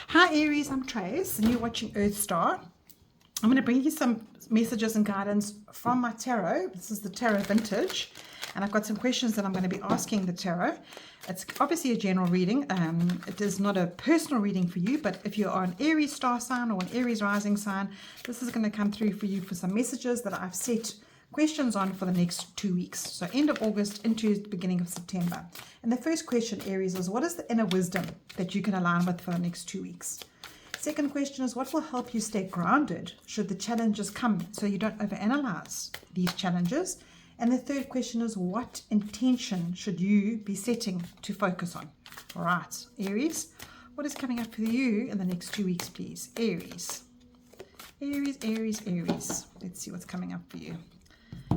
Hi Aries, I'm Trace and you're watching Earth Star. I'm going to bring you some messages and guidance from my tarot. This is the Tarot Vintage and I've got some questions that I'm going to be asking the tarot. It's obviously a general reading. It is not a personal reading for you, but if you're an Aries star sign or an Aries rising sign, this is going to come through for you for some messages that I've set questions on for the next 2 weeks. So end of August into the beginning of September. And the first question, Aries, is what is the inner wisdom that you can align with for the next 2 weeks? Second question is what will help you stay grounded should the challenges come so you don't overanalyze these challenges? And the third question is what intention should you be setting to focus on? All right, Aries, what is coming up for you in the next 2 weeks, please? Aries. Aries, Aries, Aries. Let's see what's coming up for you.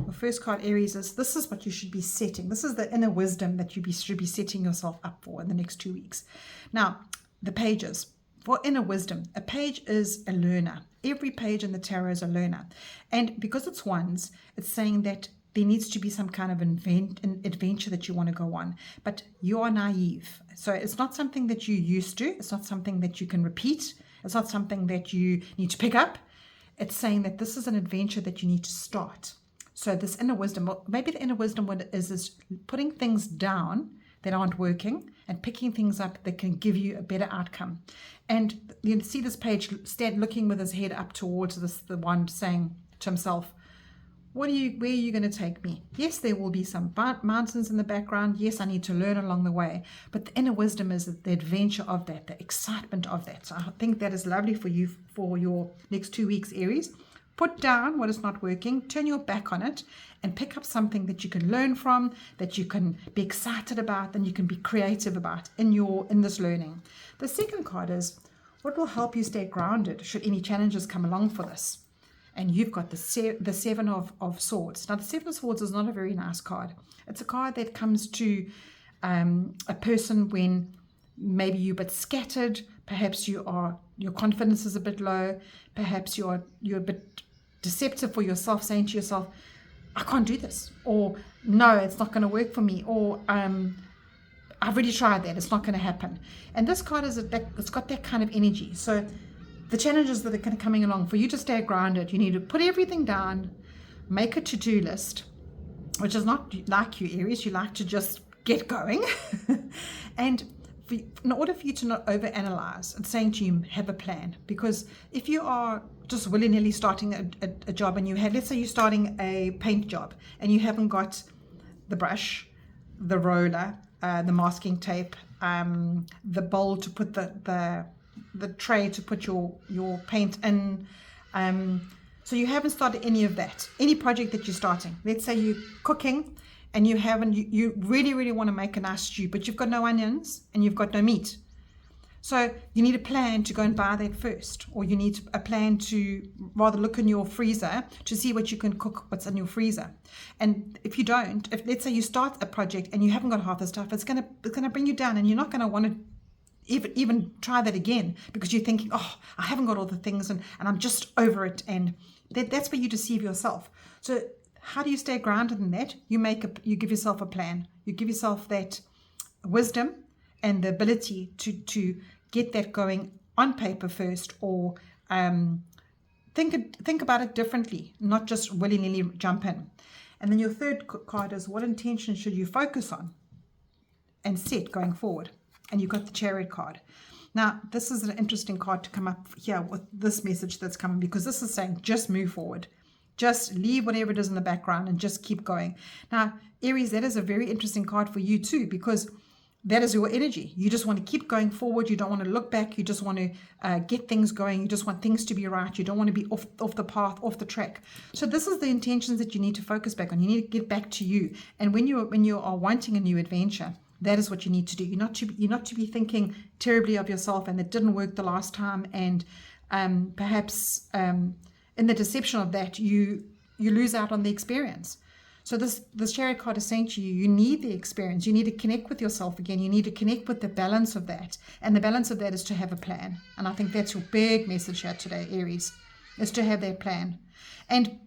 The first card, Aries, is this is what you should be setting. This is the inner wisdom that you should be setting yourself up for in the next 2 weeks. Now, the pages. For inner wisdom, a page is a learner. Every page in the tarot is a learner. And because it's ones, it's saying that there needs to be some kind of an adventure that you want to go on. But you are naive. So it's not something that you're used to. It's not something that you can repeat. It's not something that you need to pick up. It's saying that this is an adventure that you need to start. So this inner wisdom, maybe the inner wisdom is putting things down that aren't working and picking things up that can give you a better outcome. And you see this page looking with his head up towards the one saying to himself, where are you going to take me? Yes, there will be some mountains in the background. Yes, I need to learn along the way. But the inner wisdom is the adventure of that, the excitement of that. So I think that is lovely for you for your next 2 weeks, Aries. Put down what is not working, turn your back on it, and pick up something that you can learn from, that you can be excited about, and you can be creative about in this learning. The second card is what will help you stay grounded should any challenges come along for this. And you've got the Seven of Swords. Now, the Seven of Swords is not a very nice card. It's a card that comes to a person when maybe you're a bit scattered, perhaps your confidence is a bit low, perhaps you're a bit deceptive for yourself, saying to yourself, I can't do this, or no, it's not going to work for me, or I've already tried that, it's not going to happen. And this card it's got that kind of energy. So the challenges that are kind of coming along, for you to stay grounded, you need to put everything down, make a to-do list, which is not like you, Aries. You like to just get going. And in order for you to not overanalyze and saying to you, have a plan. Because if you are just willy-nilly starting a job and let's say you're starting a paint job and you haven't got the brush, the roller, the masking tape, the bowl to put the tray to put your paint in. So you haven't started any of that, any project that you're starting. Let's say you're cooking and you really, really want to make a nice stew, but you've got no onions and you've got no meat. So you need a plan to go and buy that first, or you need a plan to rather look in your freezer to see what you can cook, what's in your freezer. And if you don't, if let's say you start a project and you haven't got half the stuff, it's gonna bring you down, and you're not gonna want to even try that again because you're thinking, oh, I haven't got all the things and I'm just over it, and that's where you deceive yourself. So how do you stay grounded in that? You give yourself a plan. You give yourself that wisdom and the ability to get that going on paper first, or think about it differently, not just willy-nilly jump in. And then your third card is what intention should you focus on and set going forward? And you've got the Chariot card. Now, this is an interesting card to come up here with this message that's coming, because this is saying just move forward. Just leave whatever it is in the background and just keep going. Now, Aries, that is a very interesting card for you too, because that is your energy. You just want to keep going forward. You don't want to look back. You just want to get things going. You just want things to be right. You don't want to be off the path, off the track. So this is the intentions that you need to focus back on. You need to get back to you. And when you are wanting a new adventure, that is what you need to do. You're not to be thinking terribly of yourself and it didn't work the last time, and perhaps in the deception of that you lose out on the experience. So this Chariot card is saying to you, you need the experience. You need to connect with yourself again. You need to connect with the balance of that. And the balance of that is to have a plan. And I think that's your big message here today, Aries, is to have that plan. And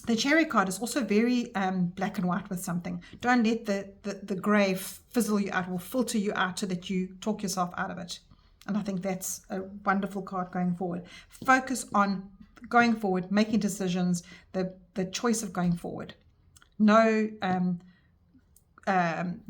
the Chariot card is also very black and white with something. Don't let the grey fizzle you out or filter you out so that you talk yourself out of it. And I think that's a wonderful card going forward. Focus on going forward, making decisions, the choice of going forward. No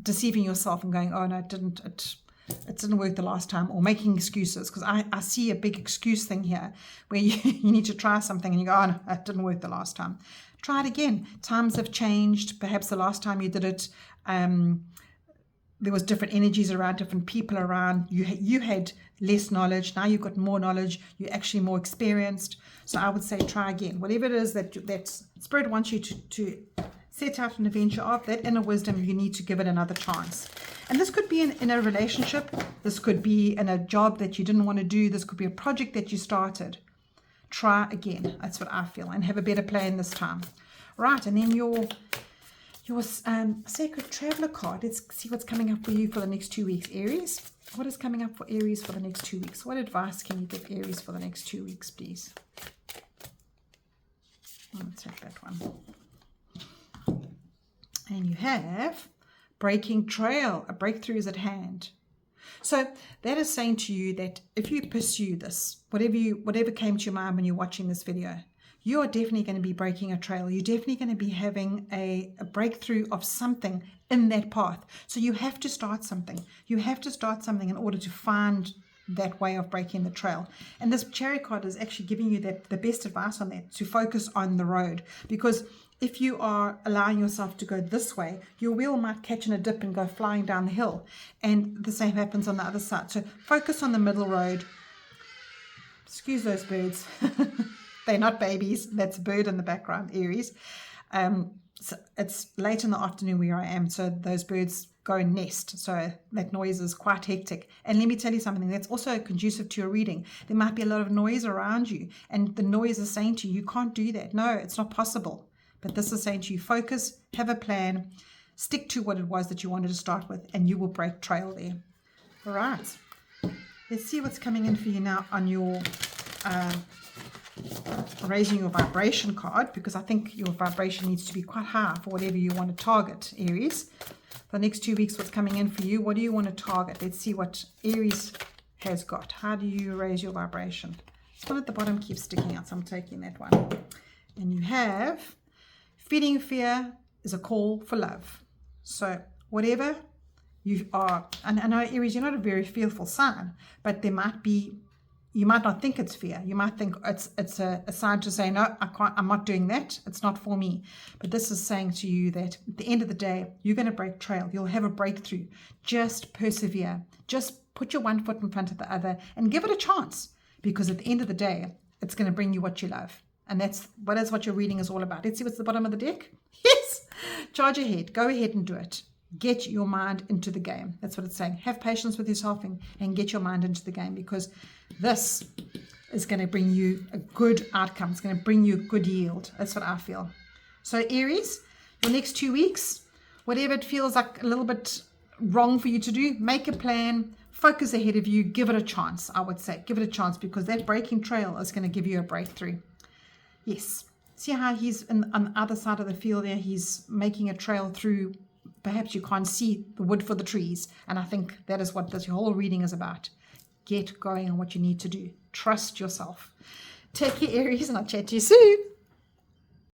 deceiving yourself and going, oh no, it didn't work the last time, or making excuses, because I see a big excuse thing here where you need to try something and you go, oh no, it didn't work the last time. Try it again. Times have changed. Perhaps the last time you did it, there was different energies around, different people around. You had less knowledge. Now you've got more knowledge. You're actually more experienced. So I would say try again. Whatever it is that Spirit wants you to set out an adventure of, that inner wisdom, you need to give it another chance. And this could be in a relationship. This could be in a job that you didn't want to do. This could be a project that you started. Try again. That's what I feel. And have a better plan this time. Right, and then your Sacred Traveler card. Let's see what's coming up for you for the next 2 weeks, Aries. What is coming up for Aries for the next 2 weeks? What advice can you give Aries for the next 2 weeks, please? Let's take that one. And you have breaking trail. A breakthrough is at hand. So that is saying to you that if you pursue this, whatever came to your mind when you're watching this video, you are definitely going to be breaking a trail. You're definitely going to be having a breakthrough of something in that path. So you have to start something. You have to start something in order to find that way of breaking the trail. And this Chariot card is actually giving you the best advice on that, to focus on the road. Because if you are allowing yourself to go this way, your wheel might catch in a dip and go flying down the hill. And the same happens on the other side. So focus on the middle road. Excuse those birds. They're not babies. That's a bird in the background, Aries. So it's late in the afternoon where I am, so those birds go and nest. So that noise is quite hectic. And let me tell you something that's also conducive to your reading. There might be a lot of noise around you, and the noise is saying to you, you can't do that. No, it's not possible. But this is saying to you, focus, have a plan, stick to what it was that you wanted to start with, and you will break trail there. All right. Let's see what's coming in for you now on your raising your vibration card, because I think your vibration needs to be quite high for whatever you want to target, Aries. For the next 2 weeks, what's coming in for you? What do you want to target? Let's see what Aries has got. How do you raise your vibration? This one at the bottom keeps sticking out, so I'm taking that one. And you have feeding fear is a call for love. So whatever you are, and I know, Aries, you're not a very fearful sign, but there might be, you might not think it's fear. You might think it's a sign to say, no, I can't, I'm not doing that. It's not for me. But this is saying to you that at the end of the day, you're going to break trail. You'll have a breakthrough. Just persevere. Just put your one foot in front of the other and give it a chance, because at the end of the day, it's going to bring you what you love. And that's what your reading is all about. Let's see what's the bottom of the deck. Yes. Charge ahead. Go ahead and do it. Get your mind into the game. That's what it's saying. Have patience with yourself and get your mind into the game, because this is going to bring you a good outcome. It's going to bring you a good yield. That's what I feel. So Aries, your next 2 weeks, whatever it feels like a little bit wrong for you to do, make a plan, focus ahead of you, give it a chance. I would say give it a chance, because that breaking trail is going to give you a breakthrough. Yes. See how he's on the other side of the field there? He's making a trail through. Perhaps you can't see the wood for the trees. And I think that is what this whole reading is about. Get going on what you need to do. Trust yourself. Take care, Aries, and I'll chat to you soon.